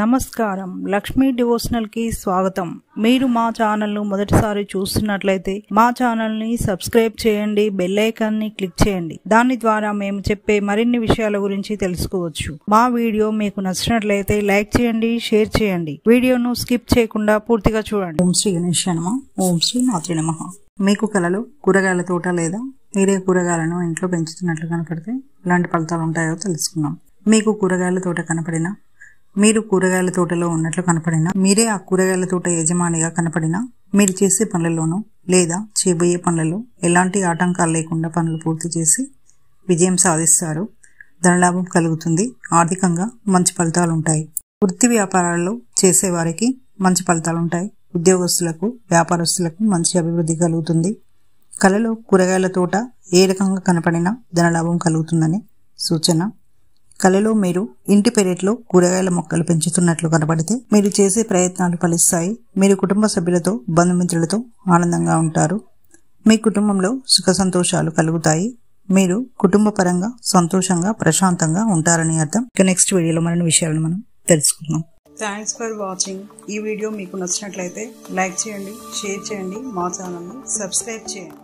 నమస్కారం, లక్ష్మీ డివోషనల్ కి స్వాగతం. మీరు మా ఛానల్ ను మొదటిసారి చూస్తున్నట్లయితే మా ఛానల్ ని సబ్స్క్రైబ్ చేయండి, బెల్ ఐకాన్ ని క్లిక్ చేయండి. దాని ద్వారా మేము చెప్పే మరిన్ని విషయాల గురించి తెలుసుకోవచ్చు. మా వీడియో మీకు నచ్చినట్లయితే లైక్ చేయండి, షేర్ చేయండి. వీడియోను స్కిప్ చేయకుండా పూర్తిగా చూడండి. ఓం శ్రీ గణేశాయ నమః. ఓం శ్రీ మాత్రే నమః. మీకు కలలో కూరగాయల తోట లేదా మీరే కూరగాయలను ఇంట్లో పెంచుతున్నట్లు కనపడితే ఎలాంటి ఫలితాలు ఉంటాయో తెలుసుకుందాం. మీకు కూరగాయల తోట కనపడినా, మీరు కూరగాయల తోటలో ఉన్నట్లు కనపడినా, మీరే ఆ కూరగాయల తోట యజమానిగా కనపడినా, మీరు చేసే పనులలోనూ లేదా చేయబోయే పనులలో ఎలాంటి ఆటంకాలు లేకుండా పనులు పూర్తి చేసి విజయం సాధిస్తారు. ధనలాభం కలుగుతుంది. ఆర్థికంగా మంచి ఫలితాలు ఉంటాయి. వృత్తి వ్యాపారాల్లో చేసేవారికి మంచి ఫలితాలు ఉంటాయి. ఉద్యోగస్తులకు, వ్యాపారస్తులకు మంచి అభివృద్ధి కలుగుతుంది. కలలో కూరగాయల తోట ఏ రకంగా కనపడినా ధనలాభం కలుగుతుందని సూచన. కలలో మీరు ఇంటి పెరట్లో కూరగాయల మొక్కలు పెంచుతున్నట్లు కనబడితే మీరు చేసే ప్రయత్నాలు ఫలిస్తాయి. మీరు కుటుంబ సభ్యులతో, బంధుమిత్రులతో ఆనందంగా ఉంటారు. మీ కుటుంబంలో సుఖ సంతోషాలు కలుగుతాయి. మీరు కుటుంబ పరంగా సంతోషంగా, ప్రశాంతంగా ఉంటారని అర్థం. ఇక నెక్స్ట్ వీడియోలో మరిన్ని విషయాలను మనం తెలుసుకుందాం. Thanks for watching. ఈ వీడియో మీకు నచ్చినట్లయితే లైక్ చేయండి, షేర్ చేయండి, మా ఛానల్ని సబ్స్క్రైబ్ చేయండి.